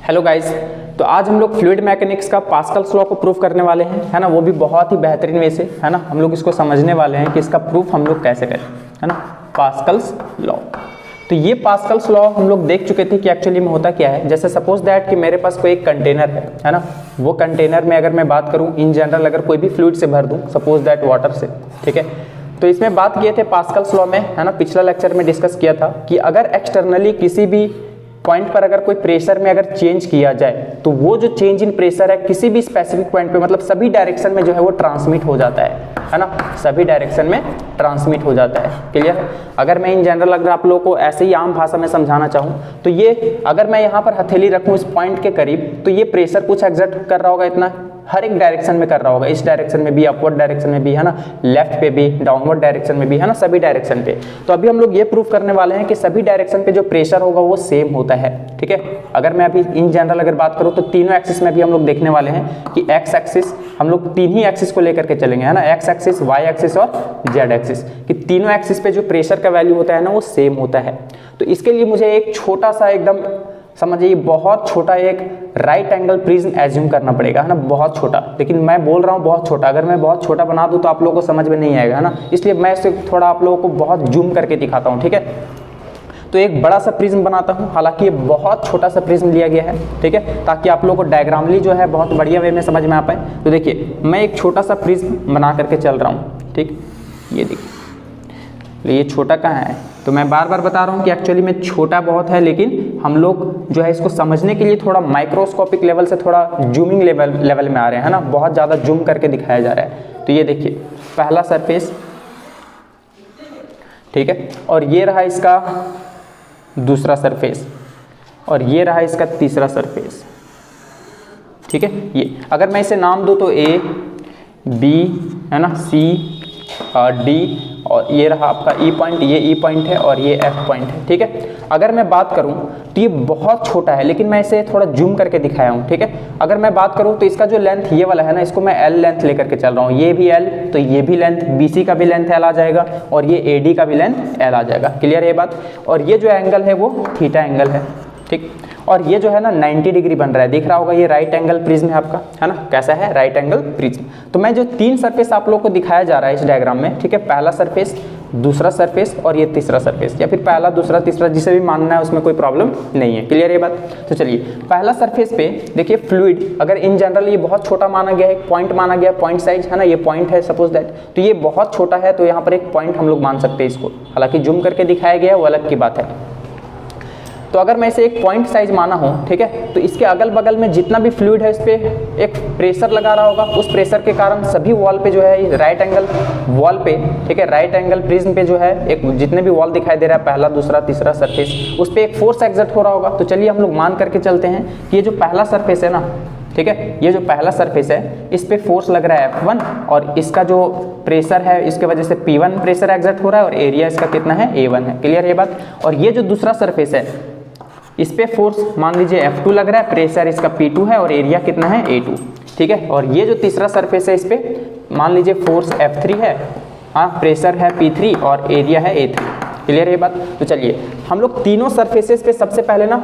Hello guys, तो आज हम लोग फ्लूइड मैकेनिक्स का पास्कल्स लॉ को प्रूफ करने वाले हैं, है ना। वो भी बहुत ही बेहतरीन वे से, है ना। हम लोग इसको समझने वाले हैं कि इसका प्रूफ हम लोग कैसे करें, है ना। पास्कल्स लॉ, तो ये पास्कल्स लॉ हम लोग देख चुके थे कि एक्चुअली में होता क्या है। जैसे सपोज दैट कि मेरे पास कोई एक कंटेनर है ना। वो कंटेनर में अगर मैं बात करूँ इन जनरल, अगर कोई भी फ्लूइड से भर दूँ, सपोज दैट वाटर से, ठीक है। तो इसमें बात किए थे पास्कल्स लॉ में, है ना। पिछला लेक्चर में डिस्कस किया था कि अगर एक्सटर्नली किसी भी पॉइंट पर अगर कोई प्रेशर में अगर चेंज किया जाए तो वो जो चेंज इन प्रेशर है किसी भी स्पेसिफिक पॉइंट पे, मतलब सभी डायरेक्शन में जो है वो ट्रांसमिट हो जाता है ना। सभी डायरेक्शन में ट्रांसमिट हो जाता है। क्लियर है। अगर मैं इन जनरल अगर आप लोगों को ऐसे ही आम भाषा में समझाना चाहूँ तो ये अगर मैं यहाँ पर हथेली रखूँ इस पॉइंट के करीब, तो ये प्रेशर कुछ एग्जर्ट कर रहा होगा, इतना हर एक डायरेक्शन में कर रहा होगा। इस डायरेक्शन में भी, अपवर्ड डायरेक्शन में भी, है ना, लेफ्ट पे भी, डाउनवर्ड डायरेक्शन में भी, है ना, सभी डायरेक्शन पे। तो अभी हम लोग ये प्रूफ करने वाले हैं कि सभी डायरेक्शन पे जो प्रेशर होगा वो सेम होता है, ठीक है। अगर मैं अभी इन जनरल अगर बात करूँ तो तीनों एक्सिस में भी हम लोग देखने वाले हैं कि एक्स एक्सिस, हम लोग तीन ही एक्सिस को लेकर के चलेंगे, है ना। एक्स एक्सिस, वाई एक्सिस और जेड एक्सिस, कि तीनों एक्सिस पे जो प्रेशर का वैल्यू होता है ना वो सेम होता है। तो इसके लिए मुझे एक छोटा सा, एकदम समझिए बहुत छोटा एक राइट एंगल प्रिज्म एज्यूम करना पड़ेगा, है ना। बहुत छोटा, लेकिन मैं बोल रहा हूँ बहुत छोटा। अगर मैं बहुत छोटा बना दूँ तो आप लोगों को समझ में नहीं आएगा, है ना। इसलिए मैं इसे थोड़ा आप लोगों को बहुत जूम करके दिखाता हूँ, ठीक है। तो एक बड़ा सा प्रिज्म बनाता हूँ, हालांकि ये बहुत छोटा सा प्रिज्म लिया गया है, ठीक है, ताकि आप लोगों को डायग्रामली जो है बहुत बढ़िया वे में समझ में आ पाए। तो देखिए मैं एक छोटा सा प्रिज्म बना करके चल रहा हूँ, ठीक। ये देखिए, ये छोटा कहाँ है, तो मैं बार बार बता रहा हूँ कि एक्चुअली में छोटा बहुत है, लेकिन हम लोग जो है इसको समझने के लिए थोड़ा माइक्रोस्कोपिक लेवल से थोड़ा जूमिंग लेवल में आ रहे हैं, है ना। बहुत ज़्यादा जूम करके दिखाया जा रहा है। तो ये देखिए पहला सरफेस, ठीक है, और ये रहा इसका दूसरा सरफेस, और ये रहा इसका तीसरा सरफेस, ठीक है। ये अगर मैं इसे नाम दूँ तो ए, बी, है ना, सी, डी, और ये रहा आपका ई पॉइंट, ये ई पॉइंट है और ये एफ पॉइंट है, ठीक है। अगर मैं बात करूं तो ये बहुत छोटा है, लेकिन मैं इसे थोड़ा जूम करके दिखाया हूं, ठीक है। अगर मैं बात करूं तो इसका जो लेंथ ये वाला है ना, इसको मैं एल लेंथ लेकर के चल रहा हूं। ये भी एल, तो ये भी लेंथ, बीसी का भी लेंथ एल आ जाएगा और ये एडी का भी लेंथ एल आ जाएगा। क्लियर है ये बात। और ये जो एंगल है वो थीटा एंगल है, ठीक। और ये जो है ना 90 डिग्री बन रहा है, दिख रहा होगा, ये राइट एंगल प्रिज्म है आपका, है ना। कैसा है, राइट एंगल प्रिज्म। तो मैं जो तीन सरफेस आप लोगों को दिखाया जा रहा है इस डायग्राम में, ठीक है, पहला सरफेस, दूसरा सरफेस और ये तीसरा सरफेस, या फिर पहला, दूसरा, तीसरा, जिसे भी मानना है उसमें कोई प्रॉब्लम नहीं है। क्लियर है ये बात। तो चलिए पहला सरफेस पे देखिए फ्लूइड, अगर इन जनरल ये बहुत छोटा माना गया है, पॉइंट माना गया, पॉइंट साइज, है ना, ये पॉइंट है सपोज दैट, तो ये बहुत छोटा है, तो यहाँ पर एक पॉइंट हम लोग मान सकते हैं इसको। हालांकि जूम करके दिखाया गया है वो अलग की बात है। तो अगर मैं इसे एक पॉइंट साइज माना हूँ, ठीक है, तो इसके अगल बगल में जितना भी फ्लूइड है इस पर एक प्रेशर लगा रहा होगा। उस प्रेशर के कारण सभी वॉल पे जो है राइट एंगल वॉल पे, ठीक है, राइट एंगल प्रिज्म पे जो है एक जितने भी वॉल दिखाई दे रहा है, पहला, दूसरा, तीसरा सरफेस, उस पर एक फोर्स एग्जर्ट हो रहा होगा। तो चलिए हम लोग मान करके चलते हैं कि ये जो पहला सरफेस है ना, ठीक है, ये जो पहला सरफेस है इस पे फोर्स लग रहा है F1, और इसका जो प्रेशर है इसके वजह से P1 प्रेशर एग्जर्ट हो रहा है, और एरिया इसका कितना है, A1 है। क्लियर है ये बात। और ये जो दूसरा सरफेस है इस पे फोर्स मान लीजिए F2 लग रहा है, प्रेशर इसका P2 है और एरिया कितना है, A2, ठीक है। और ये जो तीसरा सरफेस है इस पे मान लीजिए फोर्स F3 है, हाँ, प्रेशर है P3 और एरिया है A3। क्लियर है ये बात। तो चलिए हम लोग तीनों सरफेसेस पे सबसे पहले ना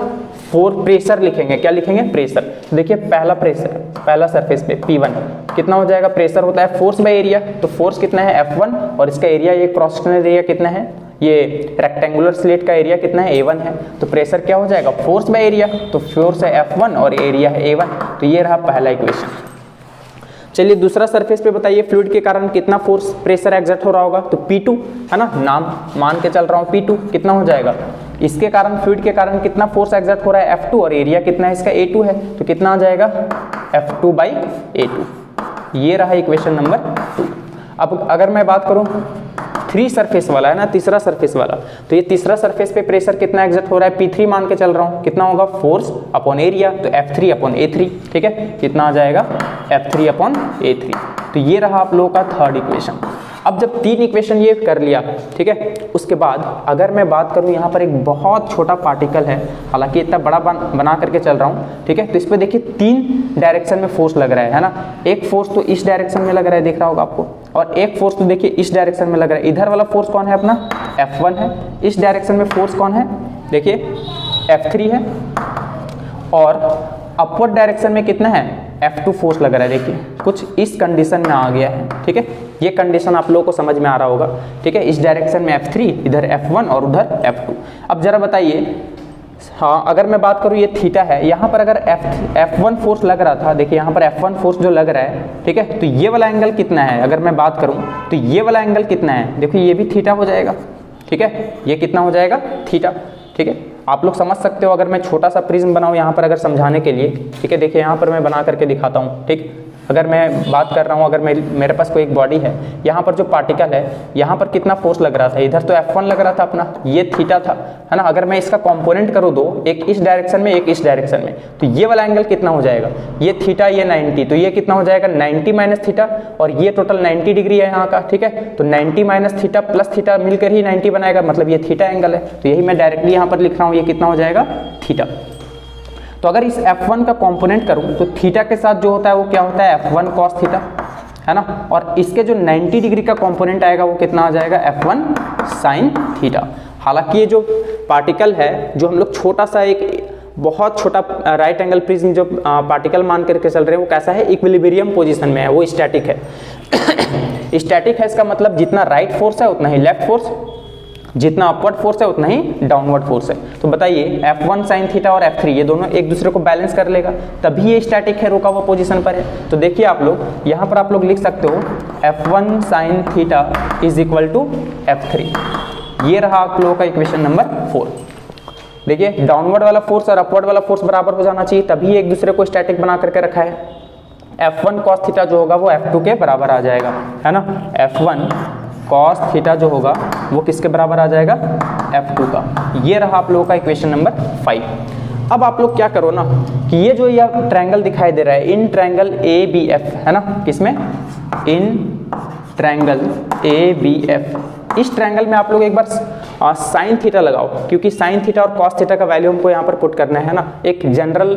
प्रेशर लिखेंगे। क्या लिखेंगे, प्रेशर। तो देखिए पहला प्रेशर, पहला सरफेस पे P1 कितना हो जाएगा, प्रेशर होता है फोर्स बाय एरिया, तो फोर्स कितना है F1, और इसका एरिया, ये क्रॉस सेक्शनल एरिया कितना है, ये रेक्टेंगुलर स्लेट का एरिया कितना है, A1 है। तो प्रेशर क्या हो जाएगा, फोर्स बाय एरिया, तो फोर्स है F1 और एरिया है A1। तो ये रहा पहला इक्वेशन। चलिए दूसरा सरफेस पे बताइए फ्लूइड के कारण कितना फोर्स प्रेशर एग्जर्ट हो रहा होगा, तो P2, है ना, नाम मान के चल रहा हूँ, P2 कितना हो जाएगा, इसके कारण फ्लूइड के कारण कितना फोर्स एग्जर्ट हो रहा है F2, और एरिया कितना है इसका, A2 है, तो कितना आ जाएगा, F2 बाई A2। ये रहा इक्वेशन नंबर 2। अब अगर मैं बात करूँ 3 सरफेस वाला, है ना, तीसरा सरफेस वाला, तो ये तीसरा सरफेस पे प्रेशर कितना एग्जर्ट हो रहा है, P3 मान के चल रहा हूँ, कितना होगा, फोर्स अपॉन एरिया, तो F3 अपॉन A3, ठीक है, कितना आ जाएगा, F3 अपॉन A3। तो ये रहा आप लोगों का थर्ड इक्वेशन। अब जब तीन इक्वेशन ये कर लिया, ठीक है, उसके बाद अगर मैं बात करूं यहाँ पर एक बहुत छोटा पार्टिकल है, हालांकि इतना बड़ा बना करके चल रहा हूँ, ठीक है, तो इस पर देखिए तीन डायरेक्शन में फोर्स लग रहा है ना। एक फोर्स तो इस डायरेक्शन में लग रहा है, दिख रहा होगा आपको, और एक फोर्स तो देखिए इस डायरेक्शन में लग रहा है। इधर वाला फोर्स कौन है अपना, F1 है। इस डायरेक्शन में फोर्स कौन है, देखिए F3 है। और अपवर्ड डायरेक्शन में कितना है, F2 फोर्स लग रहा है। देखिए कुछ इस कंडीशन में आ गया है, ठीक है, ये कंडीशन आप लोगों को समझ में आ रहा होगा, ठीक है। इस डायरेक्शन में F3, इधर F1 और उधर F2। अब जरा बताइए, हाँ अगर मैं बात करूँ ये थीटा है, यहाँ पर अगर F1 फोर्स लग रहा था, देखिए यहाँ पर F1 फोर्स जो लग रहा है, ठीक है, तो ये वाला एंगल कितना है, अगर मैं बात करूँ तो ये वाला एंगल कितना है, देखो ये भी थीटा हो जाएगा, ठीक है, ये कितना हो जाएगा, थीटा, ठीक है। आप लोग समझ सकते हो, अगर मैं छोटा सा प्रिज्म बनाऊँ यहाँ पर अगर समझाने के लिए, ठीक है, देखिए यहाँ पर मैं बना करके दिखाता हूँ, ठीक। अगर मैं बात कर रहा हूँ, अगर मेरे पास कोई एक बॉडी है, यहाँ पर जो पार्टिकल है, यहाँ पर कितना फोर्स लग रहा था, इधर तो F1 लग रहा था अपना, ये थीटा था, है ना। अगर मैं इसका कंपोनेंट करूँ दो, एक इस डायरेक्शन में एक इस डायरेक्शन में, तो ये वाला एंगल कितना हो जाएगा, ये थीटा, ये 90, तो ये कितना हो जाएगा 90 माइनस थीटा, और ये टोटल 90 डिग्री है यहाँ का, ठीक है। तो 90 माइनस थीटा प्लस थीटा मिलकर ही 90 बनाएगा, मतलब ये थीटा एंगल है। तो यही मैं डायरेक्टली यहाँ पर लिख रहा हूँ, ये कितना हो जाएगा, थीटा। तो अगर इस F1 का कंपोनेंट करूं तो थीटा के साथ जो होता है वो क्या होता है, F1 cos थीटा, है ना। और इसके जो 90 डिग्री का कंपोनेंट आएगा वो कितना आ जाएगा, F1 sin थीटा। हालांकि ये जो पार्टिकल है, जो हम लोग छोटा सा एक बहुत छोटा राइट एंगल प्रिज्म जो पार्टिकल मान करके चल रहे हैं, वो कैसा है, इक्विलिब्रियम पोजीशन में है, वो स्टैटिक है। स्टैटिक है इसका मतलब जितना राइट फोर्स है उतना ही लेफ्ट फोर्स, जितना अपवर्ड फोर्स है उतना ही डाउनवर्ड फोर्स है। तो बताइए F1 sin थीटा और F3 ये दोनों एक दूसरे को बैलेंस कर लेगा, तभी ये स्टैटिक है, रुका हुआ पोजीशन पर है। तो देखिए आप लोग यहाँ पर आप लोग लिख सकते हो F1 sin theta is equal to F3। ये रहा आप लोगों का इक्वेशन नंबर 4। देखिए डाउनवर्ड वाला फोर्स और अपवर्ड वाला फोर्स बराबर हो जाना चाहिए, तभी एक दूसरे को स्टैटिक बना करके रखा है। F1 cos थीटा जो होगा वो F2 के बराबर आ जाएगा, है ना। F1 cos थीटा जो होगा वो किसके बराबर आ जाएगा, F2 का। ये रहा आप लोगों का इक्वेशन नंबर 5। अब आप लोग क्या करो ना कि ये जो यह ट्रायंगल दिखाई दे रहा है, इन ट्रायंगल ABF, है ना, किसमें, इन ट्रायंगल ABF, इस ट्रायंगल में आप लोग एक बार साइन थीटा लगाओ, क्योंकि साइन थीटा और कॉस थीटा का वैल्यू हमको यहाँ पर पुट करना है ना, एक जनरल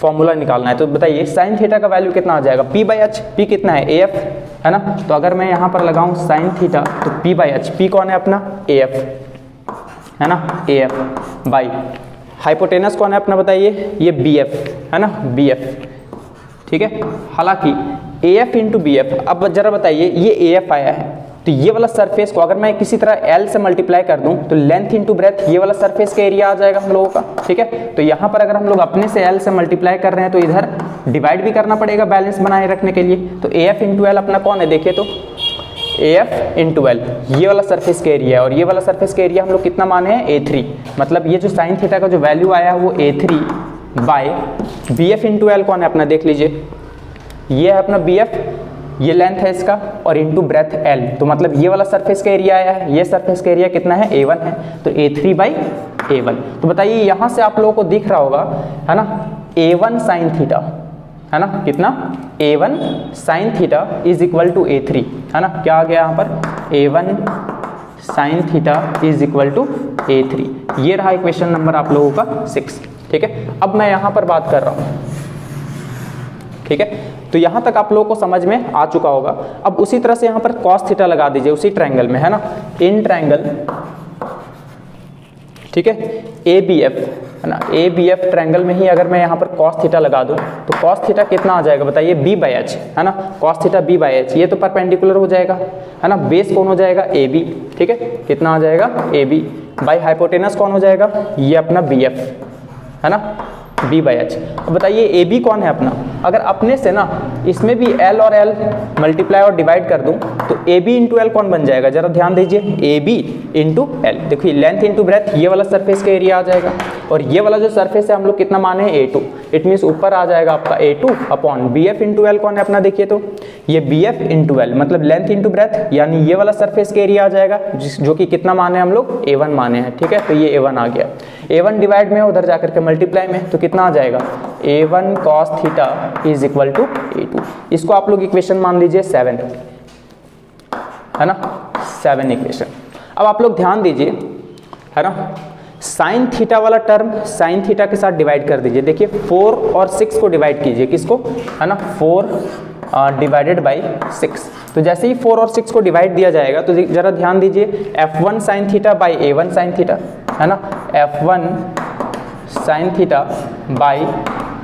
फॉर्मूला निकालना है। तो बताइए साइन थीटा का वैल्यू कितना आ जाएगा, P/H, P कितना है, AF, है ना। तो अगर मैं यहाँ पर लगाऊं साइन थीटा तो P/H, P कौन है अपना, AF, है ना, AF बाई हाइपोटेनस कौन है अपना, बताइए, ये BF, है ना, BF, ठीक है। हालांकि AF इंटू BF, अब जरा बताइए ये AF आया है, तो ये वाला सरफेस को अगर मैं किसी तरह L से मल्टीप्लाई कर दूं तो लेंथ इंटू ब्रेथ, ये वाला सरफेस का एरिया आ जाएगा हम लोगों का, ठीक है। तो यहाँ पर अगर हम लोग अपने से L से मल्टीप्लाई कर रहे हैं तो इधर डिवाइड भी करना पड़ेगा बैलेंस बनाए रखने के लिए। तो AF इंटू L अपना कौन है, देखिए तो AF इंटू L ये वाला सरफेस का एरिया है, और ये वाला सरफेस का एरिया हम लोग कितना माने हैं, A3। मतलब ये जो साइन थीटा का जो वैल्यू आया है वो A3 bye BF into L कौन है अपना, देख लीजिए, ये है अपना BF, ये लेंथ है इसका, और इंटू ब्रेथ L, तो मतलब ये वाला सरफेस का एरिया आया है, ये सरफेस का एरिया कितना है, A1 है, तो A3 बाई A1। तो बताइए यहाँ से आप लोगों को दिख रहा होगा, है ना, A1 साइन थीटा, है ना, कितना, A1 sine theta is equal to A3, है ना, क्या आ गया यहाँ पर, A1 sine theta is equal to A3। ये रहा इक्वेशन नंबर आप लोगों का 6, ठीक है। अब मैं यहाँ पर बात कर रहा हूँ, ठीक है, तो यहाँ तक आप लोगों को समझ में आ चुका होगा। अब उसी तरह से यहाँ पर cos थीटा लगा दीजिए उसी ट्रायंगल में, है ना, इन ट्रायंगल, ठीक है, ABF, है ना, ABF ट्रायंगल में ही अगर मैं यहाँ पर cos थीटा लगा दूँ तो cos थीटा कितना आ जाएगा, बताइए, B/H, है ना, cos थीटा B/H, ये तो परपेंडिकुलर हो जाएगा, है ना। बेस कौन हो जाएगा, AB, ठीक है, कितना आ जाएगा, AB बाई हाइपोटेनस कौन हो जाएगा, ये अपना BF, है ना, B/H। अब बताइए AB कौन है अपना, अगर अपने से ना इसमें भी L और L मल्टीप्लाई और डिवाइड कर दूं तो AB इंटू L कौन बन जाएगा, जरा ध्यान दीजिए, AB इंटू L। देखिए लेंथ इंटू ब्रेथ, ये वाला सरफेस का एरिया आ जाएगा, और ये वाला जो सरफेस है हम लोग कितना माने, A2, इट मीन्स ऊपर आ जाएगा आपका A2 upon BF into L कौन है अपना, देखिए तो ये BF इंटू L, मतलब लेंथ इंटू ब्रेथ, यानी ये वाला सरफेस का एरिया आ जाएगा, जो कि कितना माने हम लोग, A1 माने हैं, ठीक है। तो ये A1 आ गया, A1 डिवाइड में उधर जाकर के मल्टीप्लाई में, तो कितना आ जाएगा, A1 cos theta is equal to A2। इसको आप लोग इक्वेशन मान लीजिए 7, है ना, 7 इक्वेशन। अब आप लोग ध्यान दीजिए, है ना, साइन थीटा वाला टर्म साइन थीटा के साथ डिवाइड कर दीजिए। देखिए 4 और 6 को डिवाइड कीजिए, किसको, है ना, 4 डिवाइडेड बाई 6। तो जैसे ही 4 और 6 को डिवाइड दिया जाएगा तो जरा ध्यान दीजिए, F1 sine theta by A1 sine theta, है ना, F1 sine theta by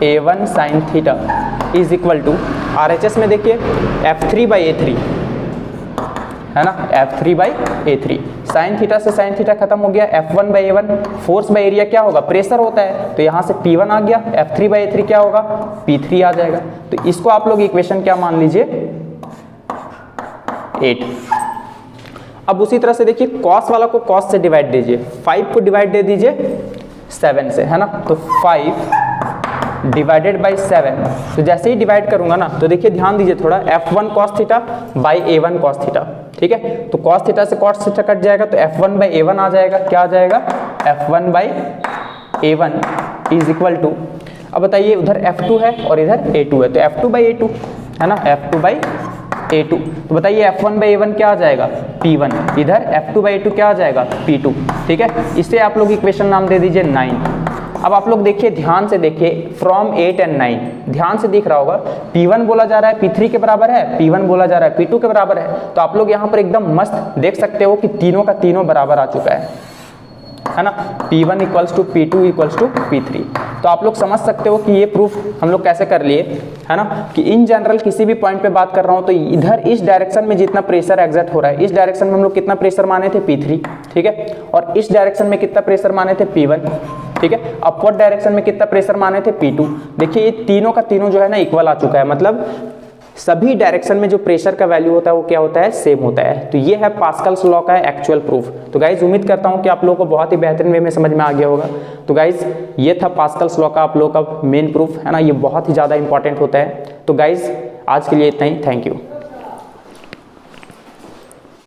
A1 sine theta is equal to RHS में देखिए F3/A3 है ना, F3/A3। साइन थीटा से साइन थीटा खत्म हो गया, F1/A1। फोर्स बाय एरिया क्या होगा, प्रेशर होता है, तो यहाँ से P1 आ गया, F3/A3 क्या होगा, P3 आ जाएगा। तो इसको आप लोग इक्वेशन क्या मान लीजिए, 8। अब उसी तरह से देखिए कॉस वाला को कॉस से डिवाइड दीजिए, 5 को डिवाइड दे दीजिए 7 से, है ना, तो 5 डिवाइडेड बाई 7। तो जैसे ही डिवाइड करूंगा ना, तो देखिए ध्यान दीजिए थोड़ा, F1 cos theta by A1 cos theta, ठीक है, तो cos थीटा से cos थीटा कट जाएगा, तो F1/A1 आ जाएगा, क्या आ जाएगा, F1/A1 इज इक्वल टू, अब बताइए उधर F2 है और इधर A2 है, तो F2/A2 है ना, F2/A2। तो बताइए F1/A1 क्या आ जाएगा, P1, इधर F2/A2 क्या आ जाएगा, P2, ठीक है। इसे आप लोग इक्वेशन नाम दे दीजिए 9। अब आप लोग देखिए, ध्यान से देखिए, फ्रॉम 8 and 9 ध्यान से दिख रहा होगा, P1 बोला जा रहा है P3 के बराबर है, P1 बोला जा रहा है P2 के बराबर है। तो आप लोग यहाँ पर एकदम मस्त देख सकते हो कि तीनों का तीनों बराबर आ चुका है ना, P1 equals to P2 equals to P3। तो आप लोग समझ सकते हो कि ये प्रूफ हम लोग कैसे कर लिए, है ना, कि इन जनरल किसी भी पॉइंट पे बात कर रहा हूँ तो इधर इस डायरेक्शन में जितना प्रेशर एग्जर्ट हो रहा है, इस डायरेक्शन में हम लोग कितना प्रेशर माने थे, P3, ठीक है, और इस डायरेक्शन में कितना प्रेशर माने थे, P1, ठीक है, अपवर्ड डायरेक्शन में कितना प्रेशर माने थे, P2। देखिए ये तीनों का तीनों जो है ना इक्वल आ चुका है, मतलब सभी डायरेक्शन में जो प्रेशर का वैल्यू होता है वो क्या होता है, सेम होता है। तो ये है पास्कल्स लॉ का एक्चुअल प्रूफ। तो गाइज उम्मीद करता हूँ कि आप लोगों को बहुत ही बेहतरीन वे में समझ में आ गया होगा। तो गाइज ये था पास्कल्स लॉ का आप लोगों का मेन प्रूफ, है ना, ये बहुत ही ज़्यादा इंपॉर्टेंट होता है। तो गाइज आज के लिए इतना ही, थैंक यू।